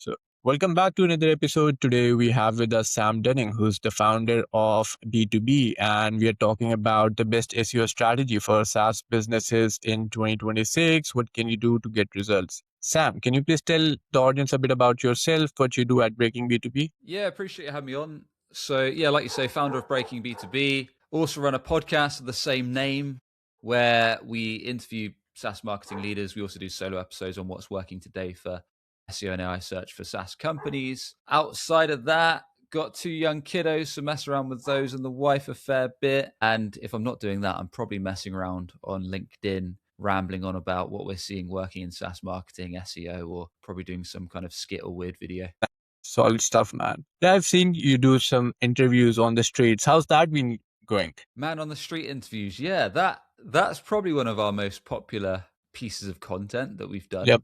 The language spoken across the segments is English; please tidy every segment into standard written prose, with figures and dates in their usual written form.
So, welcome back to another episode. Today, we have with us Sam Dunning, who's the founder of B2B, and we are talking about the best SEO strategy for SaaS businesses in 2026. What can you do to get results? Sam, can you please tell the audience a bit about yourself, what you do at Breaking B2B? Yeah, appreciate you having me on. So, yeah, like you say, founder of Breaking B2B. Also run a podcast of the same name where we interview SaaS marketing leaders. We also do solo episodes on what's working today for SEO and AI search for SaaS companies. Outside of that, got two young kiddos, so mess around with those and the wife a fair bit. And if I'm not doing that, I'm probably messing around on LinkedIn, rambling on about what we're seeing working in SaaS marketing, SEO, or probably doing some kind of skit or weird video. Solid stuff, man. Yeah, I've seen you do some interviews on the streets. How's that been going? Man on the street interviews. Yeah, that's probably one of our most popular pieces of content that we've done. Yep,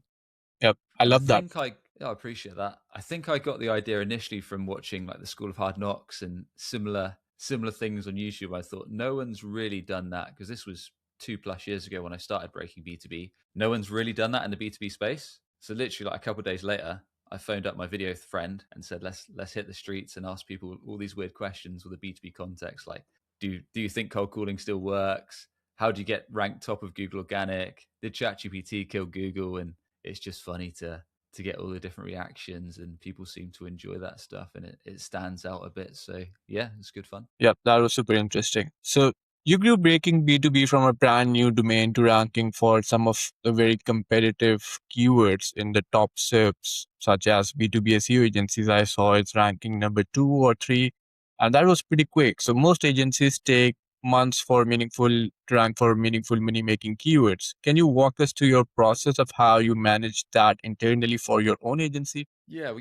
yep. I And I love that. think I appreciate that. I think I got the idea initially from watching like the School of Hard Knocks and similar things on YouTube. I thought no one's really done that because this was 2+ years ago when I started Breaking B2B. No one's really done that in the B2B space. So literally like a couple of days later, I phoned up my video friend and said, let's hit the streets and ask people all these weird questions with a B2B context, like do you think cold calling still works? How do you get ranked top of Google Organic? Did ChatGPT kill Google? And it's just funny to get all the different reactions, and people seem to enjoy that stuff, and it stands out a bit. So yeah, it's good fun. Yep, that was super interesting. So you grew Breaking B2B from a brand new domain to ranking for some of the very competitive keywords in the top SERPs, such as B2B SEO agencies. I saw it's ranking number 2 or 3, and that was pretty quick. So most agencies take months to rank for meaningful money making keywords. Can you walk us through your process of how you manage that internally for your own agency? Yeah,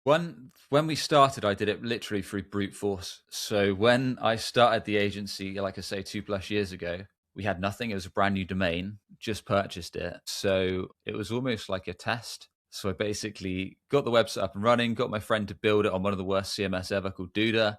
when we started, I did it literally through brute force. So when I started the agency, like I say, 2+ years ago, we had nothing. It was a brand new domain, just purchased it. So it was almost like a test. So I basically got the website up and running, got my friend to build it on one of the worst CMS ever called Duda.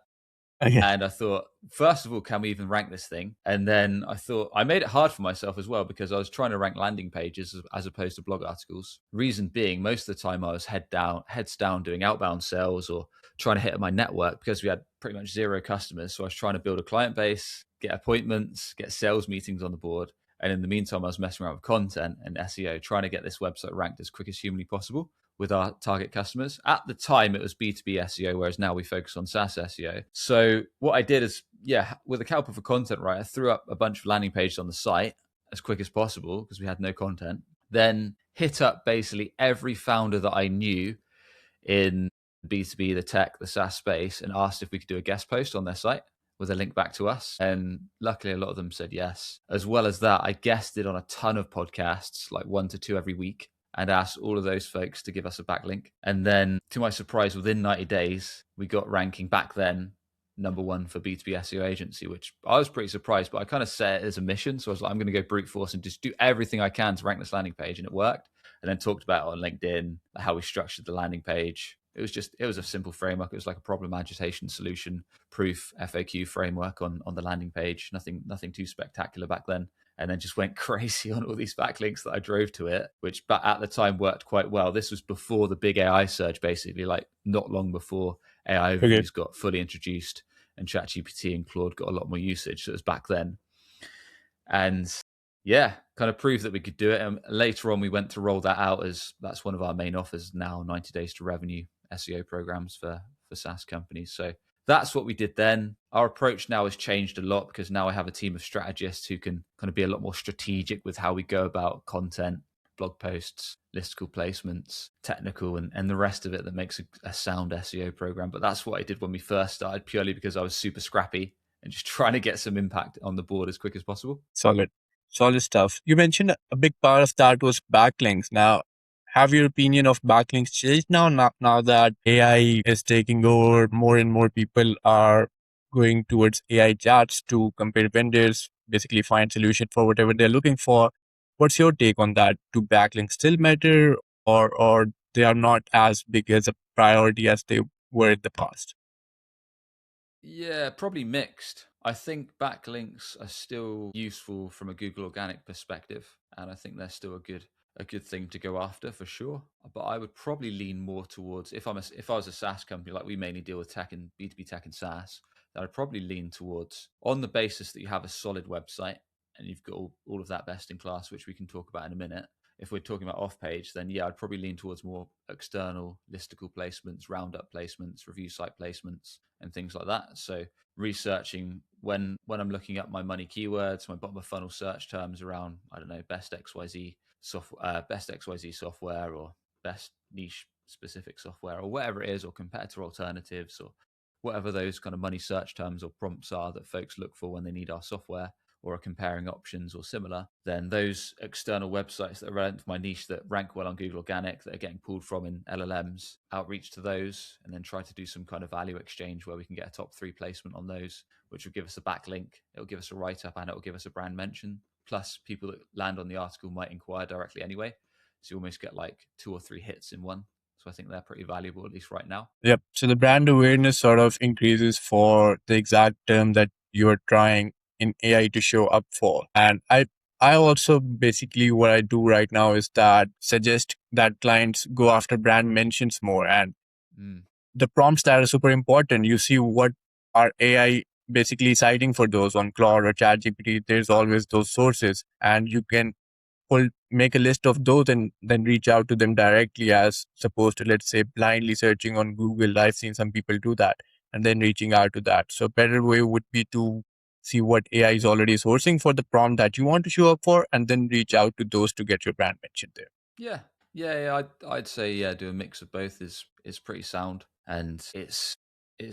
Okay. And I thought, first of all, can we even rank this thing? And then I thought I made it hard for myself as well because I was trying to rank landing pages as opposed to blog articles. Reason being, most of the time I was heads down doing outbound sales or trying to hit my network because we had pretty much zero customers. So I was trying to build a client base, get appointments, get sales meetings on the board. And in the meantime, I was messing around with content and SEO, trying to get this website ranked as quick as humanly possible with our target customers. At the time, it was B2B SEO, whereas now we focus on SaaS SEO. So what I did is, yeah, with a help of a content writer, I threw up a bunch of landing pages on the site as quick as possible because we had no content. Then hit up basically every founder that I knew in B2B, the tech, the SaaS space, and asked if we could do a guest post on their site with a link back to us. And luckily, a lot of them said yes. As well as that, I guested on a ton of podcasts, like 1 to 2 every week, and asked all of those folks to give us a backlink. And then, to my surprise, within 90 days, we got ranking back then #1 for B2B SEO agency, which I was pretty surprised, but I kind of set it as a mission. So I was like, I'm going to go brute force and just do everything I can to rank this landing page. And it worked. And then talked about it on LinkedIn, how we structured the landing page. It was a simple framework. It was like a problem agitation solution proof FAQ framework on the landing page. Nothing too spectacular back then. And then just went crazy on all these backlinks that I drove to it, which at the time worked quite well. This was before the big AI surge, basically, like not long before AI Okay. overviews got fully introduced and ChatGPT and Claude got a lot more usage. So it was back then. And yeah, kind of proved that we could do it. And later on, we went to roll that out as that's one of our main offers now, 90 days to revenue SEO programs for SaaS companies. So that's what we did then. Our approach now has changed a lot because now I have a team of strategists who can kind of be a lot more strategic with how we go about content, blog posts, listicle placements, technical, and the rest of it that makes a sound SEO program. But that's what I did when we first started, purely because I was super scrappy and just trying to get some impact on the board as quick as possible. Solid. Solid stuff. You mentioned a big part of that was backlinks. Now, have your opinion of backlinks changed now that AI is taking over, more and more people are going towards AI chats to compare vendors, basically find solution for whatever they're looking for. What's your take on that? Do backlinks still matter, or they are not as big as a priority as they were in the past? Yeah, probably mixed. I think backlinks are still useful from a Google organic perspective, and I think they're still a a good thing to go after for sure. But I would probably lean more towards, if I was a SaaS company, like we mainly deal with tech and B2B tech and SaaS, then I'd probably lean towards, on the basis that you have a solid website and you've got all of that best in class, which we can talk about in a minute. If we're talking about off page, then yeah, I'd probably lean towards more external listicle placements, roundup placements, review site placements, and things like that. So researching when I'm looking at my money keywords, my bottom of funnel search terms around, I don't know, best XYZ software, or best niche specific software, or whatever it is, or competitor alternatives, or whatever those kind of money search terms or prompts are that folks look for when they need our software or are comparing options or similar, then those external websites that are relevant to my niche that rank well on Google Organic, that are getting pulled from in LLMs, outreach to those, and then try to do some kind of value exchange where we can get a top 3 placement on those, which will give us a backlink, it'll give us a write-up, and it'll give us a brand mention. Plus, people that land on the article might inquire directly anyway. So you almost get like 2 or 3 hits in one. So I think they're pretty valuable, at least right now. Yep. So the brand awareness sort of increases for the exact term that you're trying in AI to show up for. And I also basically what I do right now is that suggest that clients go after brand mentions more, and the prompts that are super important. You see what are AI basically citing for those on Claude or ChatGPT. There's always those sources, and you can make a list of those and then reach out to them directly, as opposed to, let's say, blindly searching on Google. I've seen some people do that and then reaching out to that. So a better way would be to see what AI is already sourcing for the prompt that you want to show up for, and then reach out to those to get your brand mentioned there. Yeah. I'd say yeah, do a mix of both is pretty sound, and it's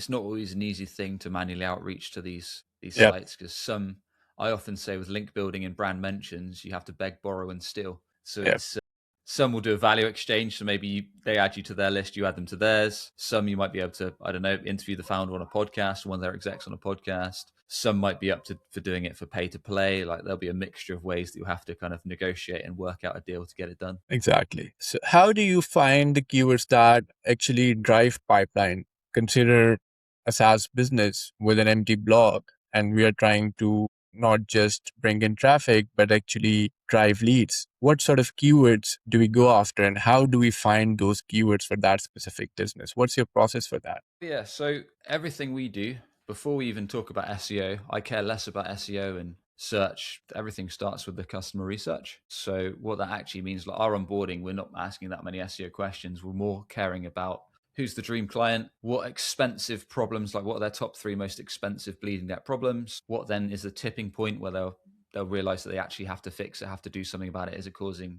not always an easy thing to manually outreach to these Yep. sites, because some, I often say with link building and brand mentions, you have to beg, borrow, and steal. So Yep. it's some will do a value exchange. So maybe they add you to their list, you add them to theirs. Some you might be able to, I don't know, interview the founder on a podcast, one of their execs on a podcast. Some might be up to for doing it for pay to play. Like there'll be a mixture of ways that you have to kind of negotiate and work out a deal to get it done. Exactly. So how do you find the keywords that actually drive pipeline? Consider a SaaS business with an empty blog, and we are trying to not just bring in traffic, but actually drive leads. What sort of keywords do we go after, and how do we find those keywords for that specific business? What's your process for that? Yeah, so everything we do, before we even talk about SEO, I care less about SEO and search. Everything starts with the customer research. So what that actually means, like our onboarding, we're not asking that many SEO questions. We're more caring about who's the dream client, what expensive problems, like what are their top 3 most expensive bleeding debt problems, what then is the tipping point where they'll realize that they actually have to fix it, have to do something about it. Is it causing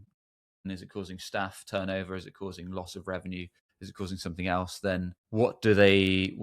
staff turnover? Is it causing loss of revenue? Is it causing something else? Then what do they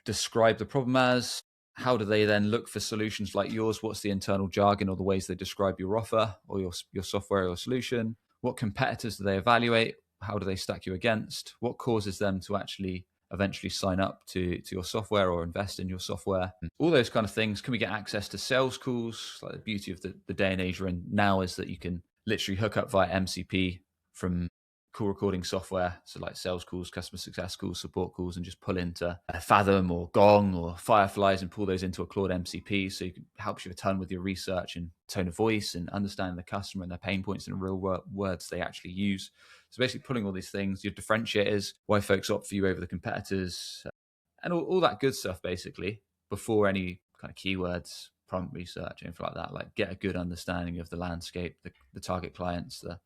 describe the problem as? How do they then look for solutions like yours? What's the internal jargon or the ways they describe your offer or your software or solution? What competitors do they evaluate? How do they stack you against? What causes them to actually eventually sign up to your software or invest in your software? All those kind of things. Can we get access to sales calls? Like the beauty of the day and age we're in now is that you can literally hook up via MCP from call recording software, so like sales calls, customer success calls, support calls, and just pull into Fathom or Gong or Fireflies and pull those into a Claude MCP. So it helps you a ton with your research and tone of voice and understanding the customer and their pain points and real words they actually use. So basically pulling all these things, your differentiators, why folks opt for you over the competitors, and all that good stuff basically before any kind of keywords, prompt research, anything like that. Like get a good understanding of the landscape, the target clients, the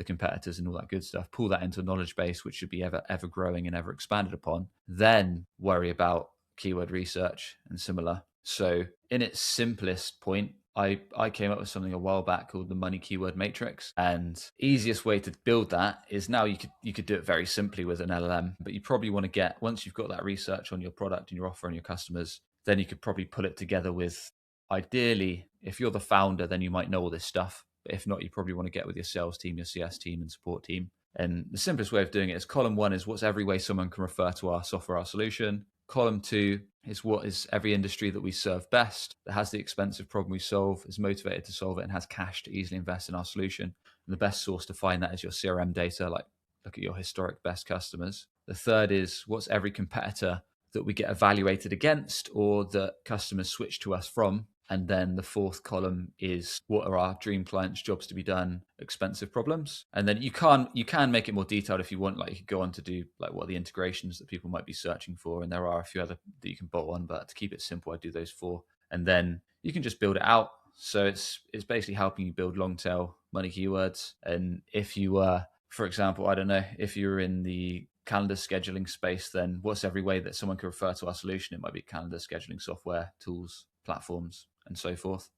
competitors, and all that good stuff. Pull that into a knowledge base, which should be ever growing and ever expanded upon. Then worry about keyword research and similar. So in its simplest point, I came up with something a while back called the money keyword matrix. And easiest way to build that is, now you could do it very simply with an LLM, but you probably want to get, once you've got that research on your product and your offer and your customers, then you could probably pull it together with, ideally, if you're the founder, then you might know all this stuff. But if not, you probably want to get with your sales team, your CS team, and support team. And the simplest way of doing it is column 1 is what's every way someone can refer to our software, our solution. Column 2 is what is every industry that we serve best, that has the expensive problem we solve, is motivated to solve it, and has cash to easily invest in our solution. And the best source to find that is your CRM data, like look at your historic best customers. The third is what's every competitor that we get evaluated against or that customers switch to us from. And then the fourth column is what are our dream clients' jobs to be done, expensive problems. And then you can make it more detailed if you want. Like you could go on to do like what are the integrations that people might be searching for, and there are a few other that you can bolt on. But to keep it simple, I do those four, and then you can just build it out. So it's basically helping you build long tail money keywords. And if you were, for example, I don't know, if you're in the calendar scheduling space, then what's every way that someone can refer to our solution? It might be calendar scheduling software, tools, platforms, and so forth.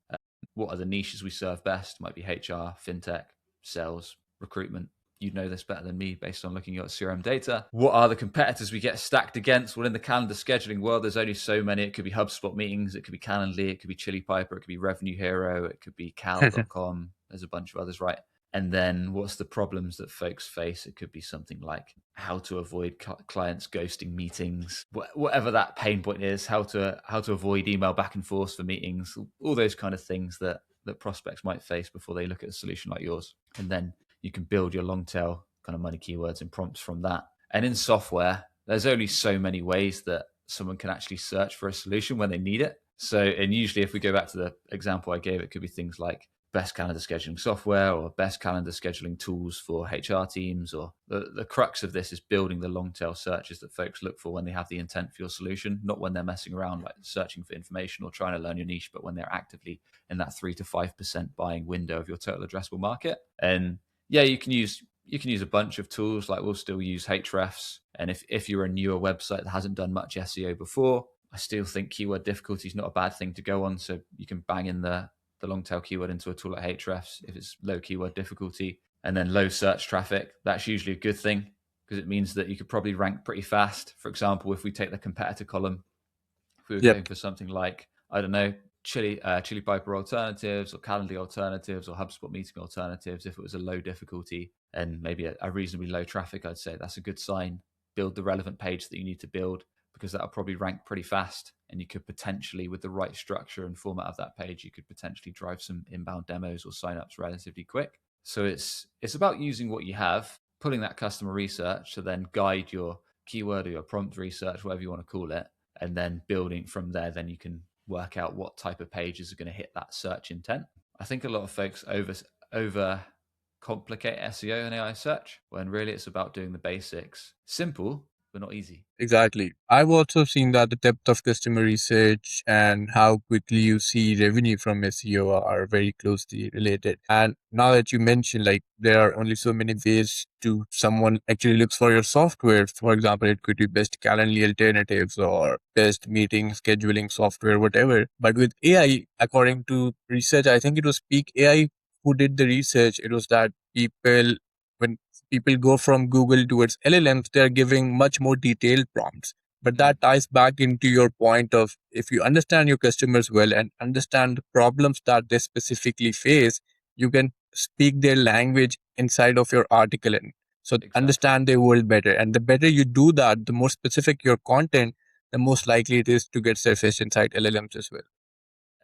What are the niches we serve best? Might be HR, fintech, sales, recruitment. You'd know this better than me based on looking at CRM data. What are the competitors we get stacked against? Well, in the calendar scheduling world, there's only so many. It could be HubSpot meetings, it could be Calendly, it could be Chili Piper, it could be Revenue Hero, it could be Cal.com. There's a bunch of others, right? And then what's the problems that folks face? It could be something like how to avoid clients ghosting meetings, whatever that pain point is, how to avoid email back and forth for meetings, all those kind of things that prospects might face before they look at a solution like yours. And then you can build your long tail kind of money keywords and prompts from that. And in software, there's only so many ways that someone can actually search for a solution when they need it. So, and usually if we go back to the example I gave, it could be things like best calendar scheduling software or best calendar scheduling tools for HR teams, or the crux of this is building the long tail searches that folks look for when they have the intent for your solution, not when they're messing around like searching for information or trying to learn your niche, but when they're actively in that 3 to 5% buying window of your total addressable market. And yeah, you can use a bunch of tools. Like we'll still use Ahrefs. And if you're a newer website that hasn't done much SEO before, I still think keyword difficulty is not a bad thing to go on. So you can bang in the long tail keyword into a tool like Ahrefs if it's low keyword difficulty, and then low search traffic. That's usually a good thing because it means that you could probably rank pretty fast. For example, if we take the competitor column, if we were Yep. going for something like, I don't know, Chili Piper alternatives or Calendly alternatives or HubSpot meeting alternatives, if it was a low difficulty and maybe a reasonably low traffic, I'd say that's a good sign. Build the relevant page that you need to build, because that'll probably rank pretty fast. And you could potentially, with the right structure and format of that page, you could potentially drive some inbound demos or signups relatively quick. So it's about using what you have, pulling that customer research to then guide your keyword or your prompt research, whatever you want to call it, and then building from there. Then you can work out what type of pages are going to hit that search intent. I think a lot of folks over complicate SEO and AI search when really it's about doing the basics. Simple, but not easy. Exactly. I've also seen that the depth of customer research and how quickly you see revenue from SEO are very closely related. And now that you mentioned, like, there are only so many ways to someone actually looks for your software. For example, it could be best Calendly alternatives or best meeting scheduling software, whatever. But with AI, according to research, I think it was Peak AI who did the research. It was that when people go from Google towards LLMs, they're giving much more detailed prompts. But that ties back into your point of, if you understand your customers well and understand the problems that they specifically face, you can speak their language inside of your article and so Exactly. understand their world better. And the better you do that, the more specific your content, the most likely it is to get surfaced inside LLMs as well.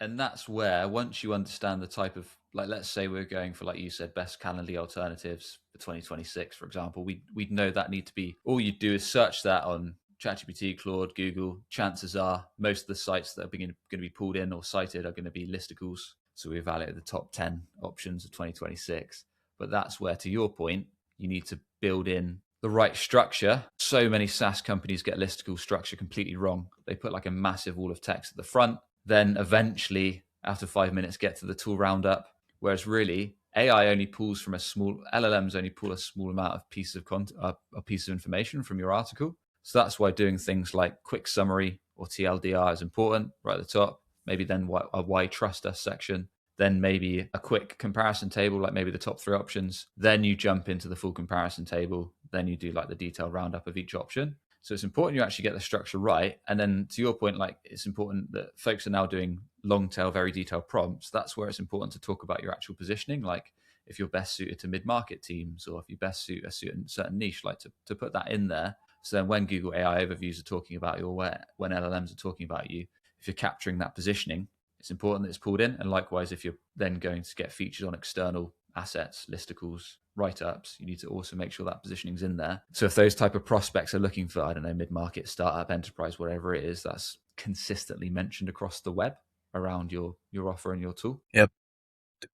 And that's where, once you understand the type of, like, let's say we're going for, like you said, best Calendly alternatives for 2026, for example, we'd know that need to be, all you'd do is search that on ChatGPT, Claude, Google. Chances are most of the sites that are going to be pulled in or cited are going to be listicles. So we evaluate the top 10 options of 2026. But that's where, to your point, you need to build in the right structure. So many SaaS companies get listicle structure completely wrong. They put like a massive wall of text at the front, then eventually after 5 minutes get to the tool roundup, whereas really AI only pulls from a small, LLMs only pull a small amount of piece of content, a piece of information from your article. So that's why doing things like quick summary or TLDR is important right at the top. Maybe then a why trust us section, then maybe a quick comparison table, like maybe the top 3 options. Then you jump into the full comparison table. Then you do like the detailed roundup of each option. So it's important you actually get the structure right. And then to your point, like, it's important that folks are now doing long tail, very detailed prompts. That's where it's important to talk about your actual positioning. Like if you're best suited to mid-market teams, or if you best suit a certain niche, like to put that in there. So then when Google AI overviews are talking about you, or when LLMs are talking about you, if you're capturing that positioning, it's important that it's pulled in. And likewise, if you're then going to get featured on external assets, listicles, write-ups, you need to also make sure that positioning's in there. So if those type of prospects are looking for, I don't know, mid-market, startup, enterprise, whatever it is, that's consistently mentioned across the web, around your offer and your tool. Yep.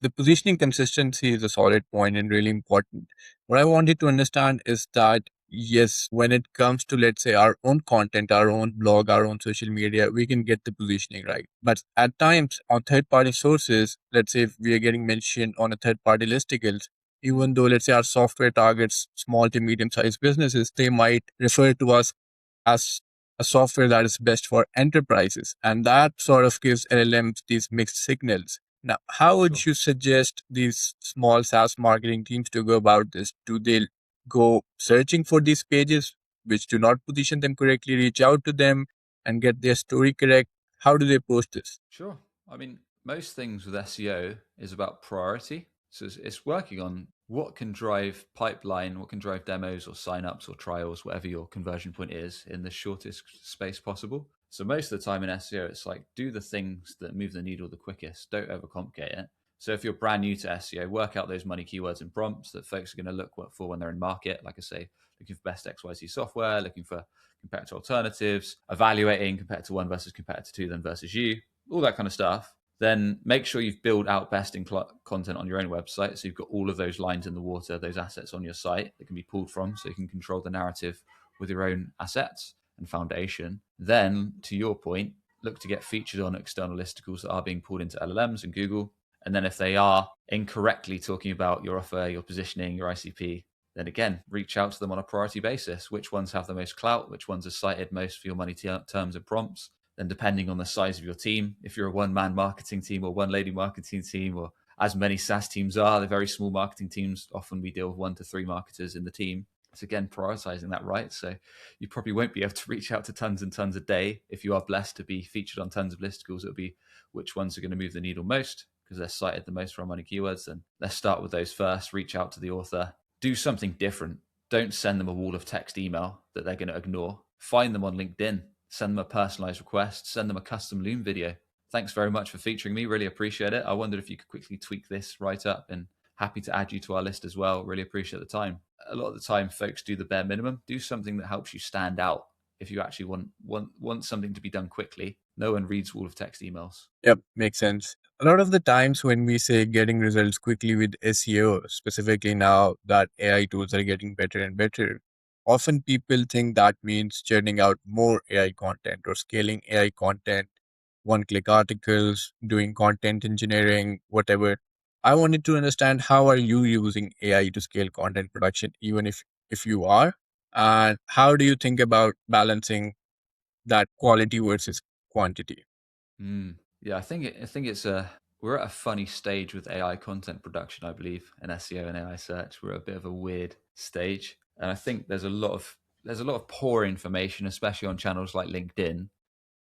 The positioning consistency is a solid point and really important. What I wanted to understand is that, yes, when it comes to, let's say, our own content, our own blog, our own social media, we can get the positioning right. But at times on third party sources, let's say if we are getting mentioned on a third party listicles, even though, let's say, our software targets small to medium sized businesses, they might refer to us as a software that is best for enterprises. And that sort of gives LLMs these mixed signals. Now, how would Sure. you suggest these small SaaS marketing teams to go about this? Do they go searching for these pages which do not position them correctly, reach out to them and get their story correct? How do they post this? Sure. I mean, most things with SEO is about priority. So it's working on what can drive pipeline, what can drive demos or signups or trials, whatever your conversion point is, in the shortest space possible. So most of the time in SEO, it's like do the things that move the needle the quickest. Don't overcomplicate it. So if you're brand new to SEO, work out those money keywords and prompts that folks are going to look for when they're in market. Like I say, looking for best XYZ software, looking for competitor alternatives, evaluating competitor one versus competitor two, then versus you, all that kind of stuff. Then make sure you've built out best in content on your own website. So you've got all of those lines in the water, those assets on your site that can be pulled from, so you can control the narrative with your own assets and foundation. Then, to your point, look to get featured on external listicles that are being pulled into LLMs and Google. And then if they are incorrectly talking about your offer, your positioning, your ICP, then again, reach out to them on a priority basis. Which ones have the most clout? Which ones are cited most for your money terms and prompts? Then depending on the size of your team, if you're a one-man marketing team or one-lady marketing team, or as many SaaS teams are, they're very small marketing teams. Often we deal with 1 to 3 marketers in the team. It's again prioritizing that right. So you probably won't be able to reach out to tons and tons a day. If you are blessed to be featured on tons of listicles, it'll be which ones are going to move the needle most because they're cited the most for our money keywords. Then let's start with those first. Reach out to the author. Do something different. Don't send them a wall of text email that they're going to ignore. Find them on LinkedIn. Send them a personalized request. Send them a custom Loom video. Thanks very much for featuring me. Really appreciate it. I wondered if you could quickly tweak this right up, and happy to add you to our list as well. Really appreciate the time. A lot of the time, folks do the bare minimum. Do something that helps you stand out. If you actually want something to be done quickly, no one reads wall of text emails. Yep, makes sense. A lot of the times when we say getting results quickly with SEO, specifically now that AI tools are getting better and better, often people think that means churning out more AI content or scaling AI content, one click articles, doing content engineering, whatever. I wanted to understand, how are you using AI to scale content production, even if you are? And how do you think about balancing that quality versus quantity? Yeah, I think it's a we're at a funny stage with AI content production. I believe in SEO and AI search, we're at a bit of a weird stage, and I think there's a lot of poor information, especially on channels like LinkedIn.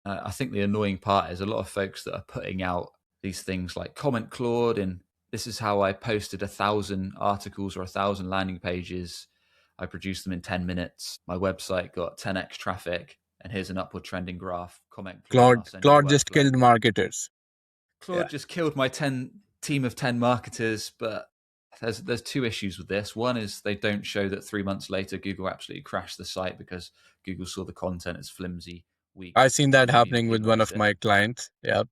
I think the annoying part is a lot of folks that are putting out these things like comment Claude, and this is how I posted 1,000 articles or 1,000 landing pages. I produced them in 10 minutes. My website got 10x traffic, and here's an upward trending graph. Comment Claude, and I'll send you the Claude just workflow. killed marketers. Yeah. Claude just killed my 10 team of 10 marketers, but there's two issues with this. One is they don't show that 3 months later Google absolutely crashed the site because Google saw the content as flimsy, weak, I've seen that and maybe happening with didn't one notice of it. my clients. Yeah.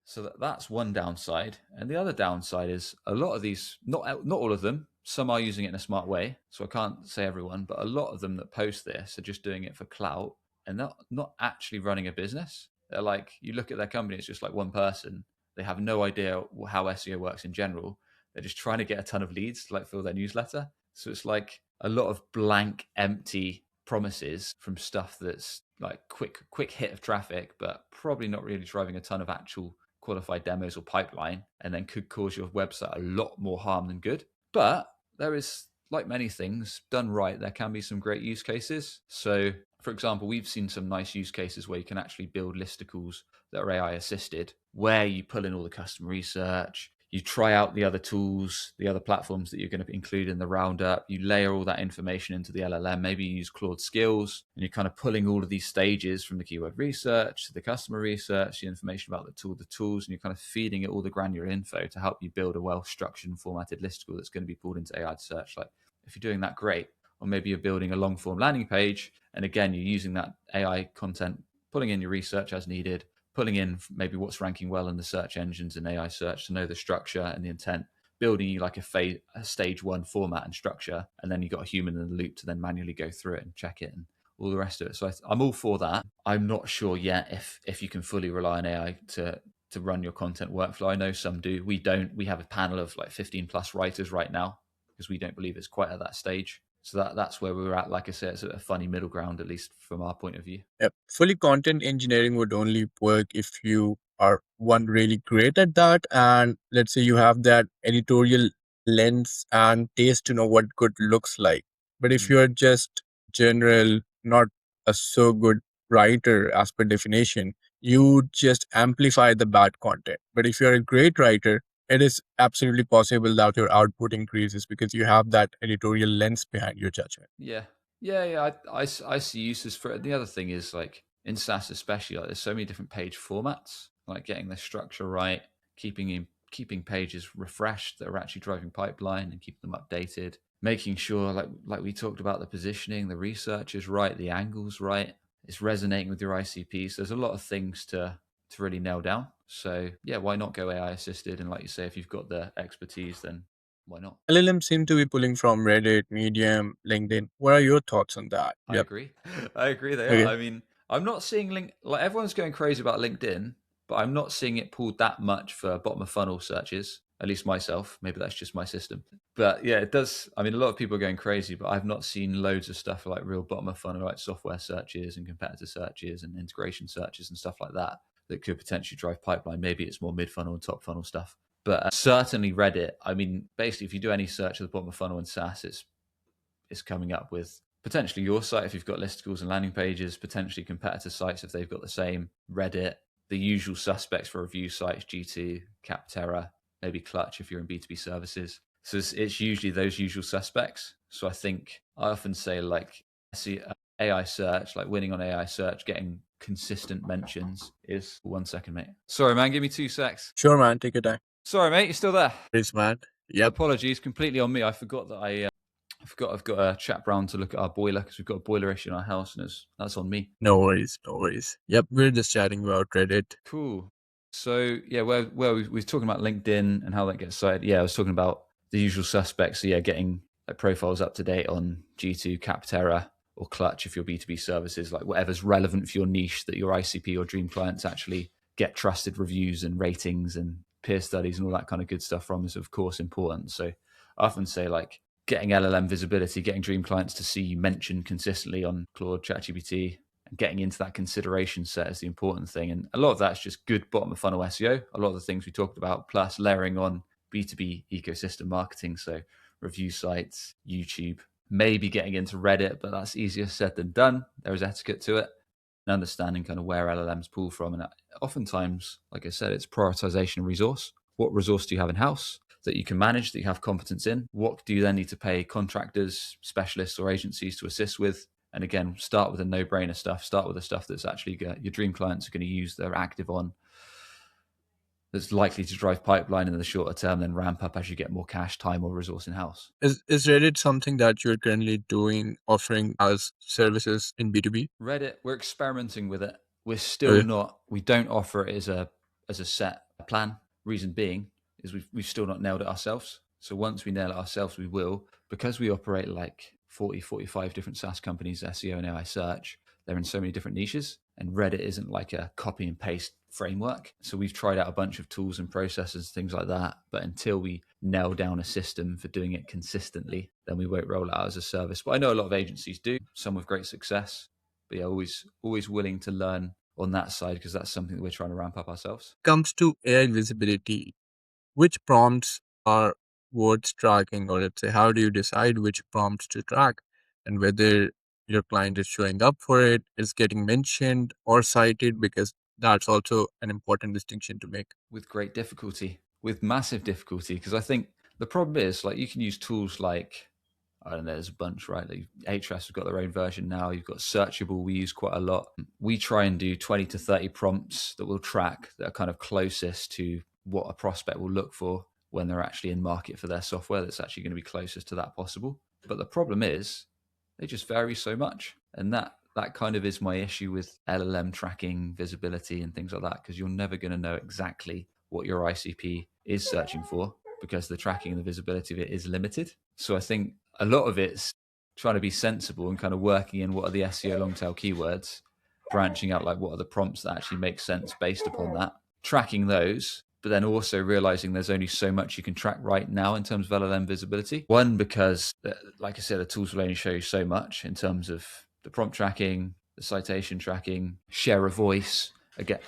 So that's one downside, and the other downside is a lot of these, not all of them. Some are using it in a smart way, so I can't say everyone, but a lot of them that post this are just doing it for clout and not actually running a business. They're like, you look at their company, it's just like one person. They have no idea how SEO works in general. They're just trying to get a ton of leads to like fill their newsletter. So it's like a lot of blank, empty promises from stuff that's like quick hit of traffic, but probably not really driving a ton of actual qualified demos or pipeline, and then could cause your website a lot more harm than good. But there is, like many things, done right, there can be some great use cases. So, for example, we've seen some nice use cases where you can actually build listicles that are AI assisted, where you pull in all the customer research, you try out the other tools, the other platforms that you're going to include in the roundup. You layer all that information into the LLM. Maybe you use Claude Skills, and you're kind of pulling all of these stages from the keyword research to the customer research, the information about the tool, the tools, and you're kind of feeding it all the granular info to help you build a well-structured and formatted listicle that's going to be pulled into AI search. Like, if you're doing that, great. Or maybe you're building a long form landing page, and again, you're using that AI content, pulling in your research as needed, pulling in maybe what's ranking well in the search engines and AI search to know the structure and the intent, building you like a stage one format and structure, and then you got a human in the loop to then manually go through it and check it and all the rest of it. So I'm all for that. I'm not sure yet if you can fully rely on AI to run your content workflow. I know some do. We don't. We have a panel of like 15 plus writers right now because we don't believe it's quite at that stage. So that's where we're at. Like I said, it's a funny middle ground, at least from our point of view. Yep. Fully content engineering would only work if you are one really great at that. And let's say you have that editorial lens and taste to know what good looks like. But if you're just general, not a so good writer as per definition, you just amplify the bad content. But if you're a great writer, it is absolutely possible that your output increases because you have that editorial lens behind your judgment. Yeah. I see uses for it. The other thing is like in SaaS, especially, like there's so many different page formats. Like getting the structure right, keeping pages refreshed that are actually driving pipeline and keep them updated. Making sure, like we talked about, the positioning, the research is right, the angles right, it's resonating with your ICPs. There's a lot of things to really nail down. So yeah, why not go AI assisted? And like you say, if you've got the expertise, then why not? LLMs seem to be pulling from Reddit, Medium, LinkedIn. What are your thoughts on that? I Yep. agree. I agree they are. Okay. I mean, I'm not seeing like everyone's going crazy about LinkedIn, but I'm not seeing it pulled that much for bottom of funnel searches. At least myself. Maybe that's just my system. But yeah, it does. I mean, a lot of people are going crazy, but I've not seen loads of stuff like real bottom of funnel, like software searches and competitor searches and integration searches and stuff like that that could potentially drive pipeline. Maybe it's more mid funnel and top funnel stuff. But certainly Reddit. I mean, basically, if you do any search at the bottom of funnel in SaaS, it's coming up with potentially your site if you've got listicles and landing pages, potentially competitor sites if they've got the same, Reddit, the usual suspects for review sites, G2, Capterra, maybe Clutch if you're in B2B services. So it's usually those usual suspects. So I think I often say like see AI search, like winning on AI search, getting consistent mentions is 1 second, mate. Sorry, man, give me 2 secs. Sure, man. Take your time. Sorry, mate, you're still there. Please, man. Yep. Apologies, completely on me. I forgot that I've got a chap round to look at our boiler because we've got a boiler issue in our house, and that's on me. No worries. No worries. Yep. We're just chatting about Reddit. Cool. So yeah, where we were talking about LinkedIn and how that gets cited. Yeah, I was talking about the usual suspects. So yeah, getting like profiles up to date on G2, Capterra, or Clutch if you're B2B services, like whatever's relevant for your niche that your ICP or dream clients actually get trusted reviews and ratings and peer studies and all that kind of good stuff from is of course important. So I often say like getting LLM visibility, getting dream clients to see you mentioned consistently on Claude, ChatGPT, and getting into that consideration set is the important thing. And a lot of that's just good bottom of funnel SEO. A lot of the things we talked about, plus layering on B2B ecosystem marketing. So review sites, YouTube, maybe getting into Reddit, but that's easier said than done. There is etiquette to it and understanding kind of where LLMs pull from. And oftentimes, like I said, it's prioritization of resource. What resource do you have in house that you can manage, that you have competence in? What do you then need to pay contractors, specialists, or agencies to assist with? And again, start with the no-brainer stuff. Start with the stuff that's actually your dream clients are going to use, they're active on, that's likely to drive pipeline in the shorter term, then ramp up as you get more cash, time, or resource in house. Is Reddit something that you're currently doing, offering as services in B2B? Reddit, we're experimenting with it. We're still Okay. not. We don't offer it as a set plan. Reason being is we've still not nailed it ourselves. So once we nail it ourselves, we will. Because we operate like 40, 45 different SaaS companies, SEO and AI search, they're in so many different niches. And Reddit isn't like a copy and paste framework. So we've tried out a bunch of tools and processes, things like that. But until we nail down a system for doing it consistently, then we won't roll it out as a service. But I know a lot of agencies do, some with great success. But yeah, always willing to learn on that side because that's something that we're trying to ramp up ourselves. Comes to AI visibility, which prompts are worth tracking, or let's say, how do you decide which prompts to track and whether your client is showing up for it, is getting mentioned or cited? Because that's also an important distinction to make. With great difficulty, with massive difficulty, because I think the problem is like you can use tools like, I don't know, there's a bunch, right? Like Ahrefs have got their own version now. You've got Searchable, we use quite a lot. We try and do 20 to 30 prompts that we'll track that are kind of closest to what a prospect will look for when they're actually in market for their software, that's actually going to be closest to that possible. But the problem is they just vary so much. And that kind of is my issue with LLM tracking, visibility, and things like that, because you're never going to know exactly what your ICP is searching for, because the tracking and the visibility of it is limited. So I think a lot of it's trying to be sensible and kind of working in what are the SEO long tail keywords, branching out like what are the prompts that actually make sense based upon that, tracking those, but then also realizing there's only so much you can track right now in terms of LLM visibility. One, because like I said, the tools will only show you so much in terms of the prompt tracking, the citation tracking, share of voice,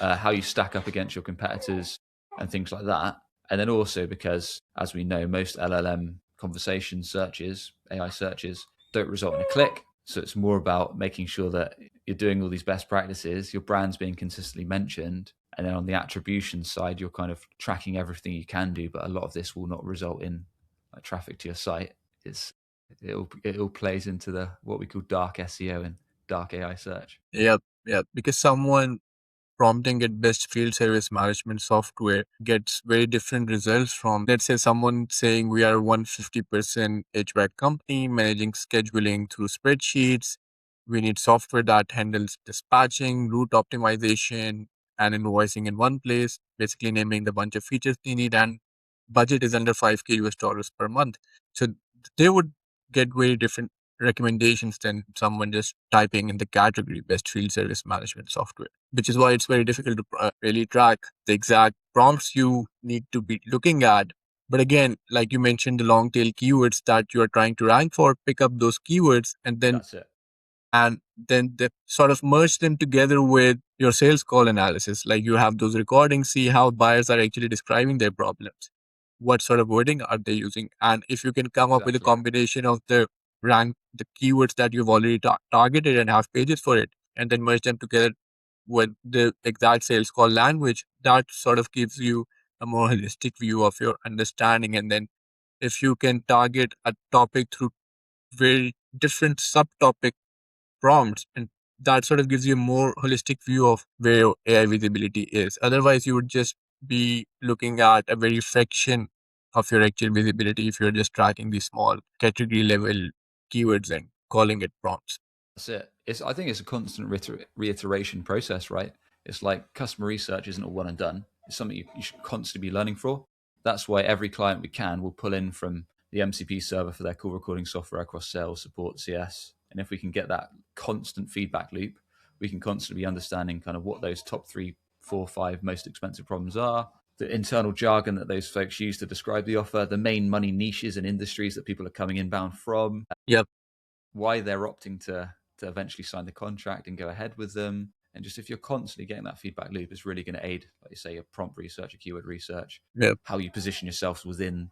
how you stack up against your competitors and things like that. And then also because, as we know, most LLM conversation searches, AI searches, don't result in a click. So it's more about making sure that you're doing all these best practices, your brand's being consistently mentioned, and then on the attribution side, you're kind of tracking everything you can do, but a lot of this will not result in traffic to your site. It all plays into the what we call dark SEO and dark AI search. Yeah, yeah, because someone prompting at best field service management software gets very different results from, let's say, someone saying we are 150% HVAC company managing scheduling through spreadsheets. We need software that handles dispatching, route optimization, and invoicing in one place, basically naming the bunch of features they need, and budget is under 5K US dollars per month. So they would get very different recommendations than someone just typing in the category best field service management software, which is why it's very difficult to really track the exact prompts you need to be looking at. But again, like you mentioned, the long tail keywords that you are trying to rank for, pick up those keywords That's it. and then they sort of merge them together with your sales call analysis. Like you have those recordings, see how buyers are actually describing their problems, what sort of wording are they using, and if you can come up with a Exactly. combination of the keywords that you've already targeted and have pages for it, and then merge them together with the exact sales call language, that sort of gives you a more holistic view of your understanding. And then if you can target a topic through very different subtopic prompts, and that sort of gives you a more holistic view of where your AI visibility is. Otherwise, you would just be looking at a very fraction of your actual visibility if you're just tracking these small category level keywords and calling it prompts. That's it. I think it's a constant reiteration process, right? It's like customer research isn't a one and done. It's something you should constantly be learning for. That's why every client we can will pull in from the MCP server for their call recording software across sales, support, CS. And if we can get that constant feedback loop, we can constantly be understanding kind of what those top 3, 4, 5 most expensive problems are, the internal jargon that those folks use to describe the offer, the main money niches and industries that people are coming inbound from, Yep. why they're opting to eventually sign the contract and go ahead with them. And just if you're constantly getting that feedback loop, it's really going to aid, like you say, your prompt research, your keyword research, Yep. how you position yourselves within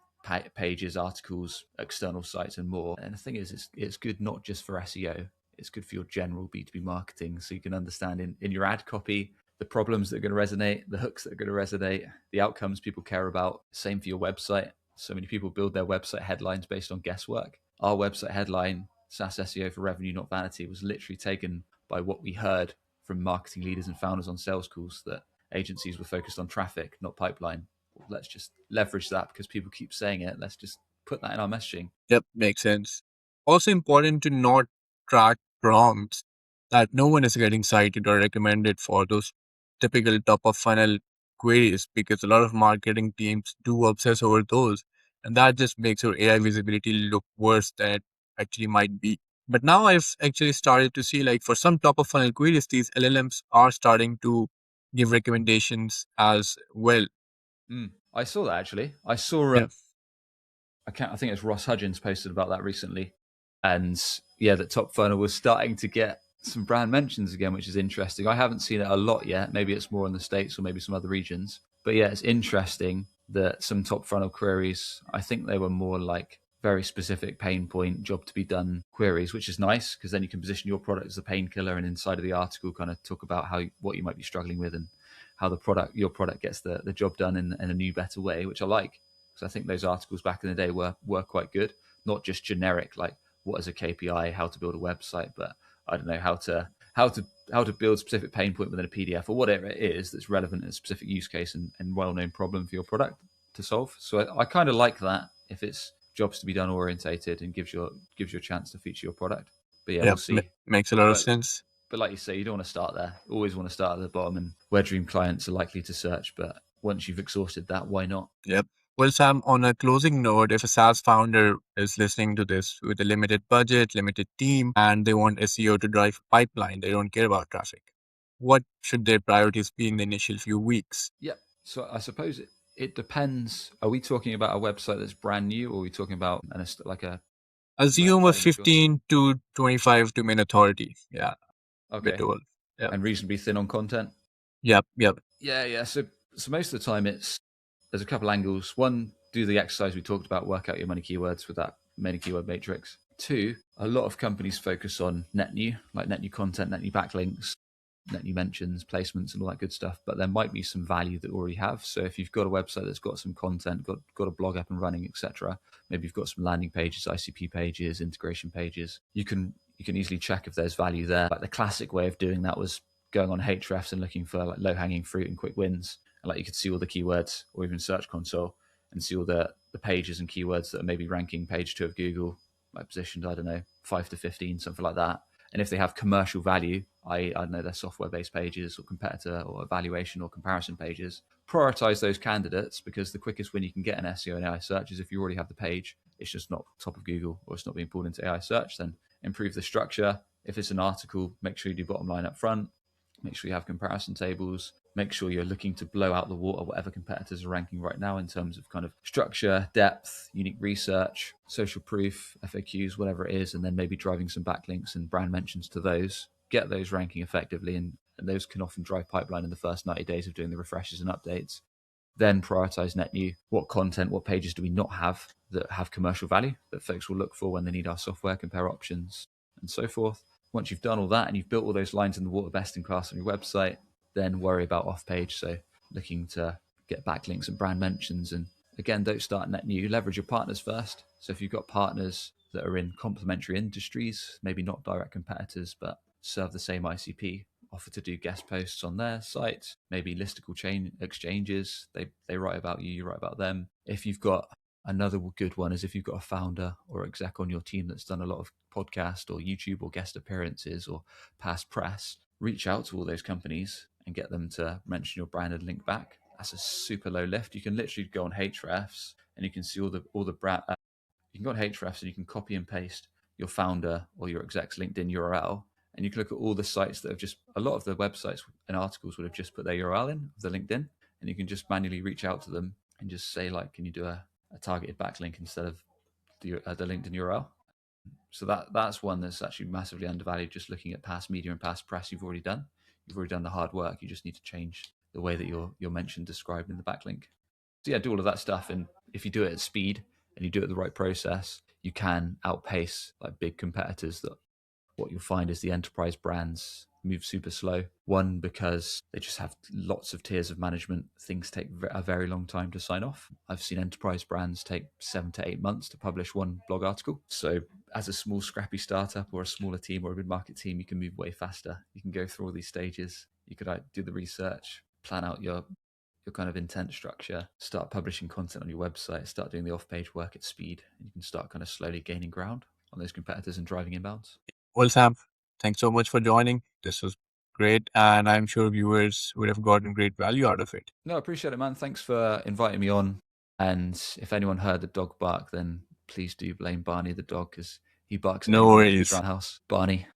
pages, articles, external sites, and more. And the thing is, it's good not just for SEO, it's good for your general B2B marketing. So you can understand in your ad copy the problems that are going to resonate, the hooks that are going to resonate, the outcomes people care about. Same for your website. So many people build their website headlines based on guesswork. Our website headline, SaaS SEO for revenue, not vanity, was literally taken by what we heard from marketing leaders and founders on sales calls, that agencies were focused on traffic, not pipeline. Let's just leverage that because people keep saying it. Let's just put that in our messaging. Yep. Makes sense. Also important to not track prompts that no one is getting cited or recommended for those typical top of funnel queries, because a lot of marketing teams do obsess over those, and that just makes your AI visibility look worse than it actually might be. But now I've actually started to see, like, for some top of funnel queries, these LLMs are starting to give recommendations as well. I saw that actually. I saw Yeah. I think it's Ross Hudgens posted about that recently, and yeah, that top funnel was starting to get some brand mentions again, which is interesting. I haven't seen it a lot yet. Maybe it's more in the States or maybe some other regions. But yeah, it's interesting that some top funnel queries, I think they were more like very specific pain point, job to be done queries, which is nice because then you can position your product as a painkiller, and inside of the article kind of talk about what you might be struggling with and how your product gets the job done in a new, better way, which I like. Because I think those articles back in the day were quite good, not just generic like what is a KPI, how to build a website, but I don't know how to build specific pain point within a PDF or whatever it is that's relevant in a specific use case and well-known problem for your product to solve. So I kind of like that if it's jobs to be done orientated and gives you a chance to feature your product. But yeah, Yeah. we'll see. Makes a lot of But sense. But like you say, you don't want to start there. Always want to start at the bottom and where dream clients are likely to search. But once you've exhausted that, why not? Yep. Well, Sam, on a closing note, if a SaaS founder is listening to this with a limited budget, limited team, and they want SEO to drive pipeline, they don't care about traffic, what should their priorities be in the initial few weeks? Yeah. So I suppose it depends. Are we talking about a website that's brand new, or are we talking about like a Assume a website mature? 15 to 25 domain authority. Yeah, bit Okay. old. Yep. And reasonably thin on content? Yep. Yeah. So most of the time there's a couple angles. One, do the exercise we talked about, work out your money keywords with that many keyword matrix. Two, a lot of companies focus on net new, like net new content, net new backlinks, net new mentions, placements, and all that good stuff. But there might be some value that we already have. So if you've got a website that's got some content, got a blog up and running, etc., maybe you've got some landing pages, ICP pages, integration pages, you can easily check if there's value there. Like the classic way of doing that was going on Ahrefs and looking for like low hanging fruit and quick wins. And like you could see all the keywords, or even Search Console, and see all the pages and keywords that are maybe ranking page 2 of Google, like positioned, I don't know, 5 to 15, something like that. And if they have commercial value, I don't know, they're software-based pages or competitor or evaluation or comparison pages, prioritize those candidates, because the quickest win you can get in SEO and AI search is if you already have the page, it's just not top of Google or it's not being pulled into AI search, then improve the structure. If it's an article, make sure you do bottom line up front. Make sure you have comparison tables. Make sure you're looking to blow out the water whatever competitors are ranking right now in terms of kind of structure, depth, unique research, social proof, FAQs, whatever it is, and then maybe driving some backlinks and brand mentions to those. Get those ranking effectively, and those can often drive pipeline in the first 90 days of doing the refreshes and updates. Then prioritize net new. What content, what pages do we not have that have commercial value that folks will look for when they need our software, compare options, and so forth. Once you've done all that and you've built all those lines in the water best in class on your website, then worry about off page. So looking to get backlinks and brand mentions. And again, don't start net new, leverage your partners first. So if you've got partners that are in complementary industries, maybe not direct competitors, but serve the same ICP, offer to do guest posts on their site, maybe listicle chain exchanges. They write about you, you write about them. If you've got another good one is if you've got a founder or exec on your team that's done a lot of podcast or YouTube or guest appearances or past press, reach out to all those companies and get them to mention your brand and link back. That's a super low lift. You can literally go on Ahrefs and you can see all the brand. You can go on Ahrefs and you can copy and paste your founder or your exec's LinkedIn URL, and you can look at all the sites that have just, a lot of the websites and articles would have just put their URL in the LinkedIn, and you can just manually reach out to them and just say, like, can you do a targeted backlink instead of the LinkedIn URL? So that's one that's actually massively undervalued. Just looking at past media and past press, you've already done the hard work. You just need to change the way that you're mentioned, described in the backlink. So yeah, do all of that stuff, and if you do it at speed and you do it the right process, you can outpace like big competitors. That what you'll find is the enterprise brands move super slow. One, because they just have lots of tiers of management. Things take a very long time to sign off. I've seen enterprise brands take 7 to 8 months to publish one blog article. So as a small scrappy startup or a smaller team or a mid-market team, you can move way faster. You can go through all these stages. You could do the research, plan out your kind of intent structure, start publishing content on your website, start doing the off-page work at speed, and you can start kind of slowly gaining ground on those competitors and driving inbounds. Well, Sam, thanks so much for joining. This was great, and I'm sure viewers would have gotten great value out of it. No, I appreciate it, man. Thanks for inviting me on. And if anyone heard the dog bark, then please do blame Barney the dog, because he barks at No anyone that comes worries. around the house. Barney.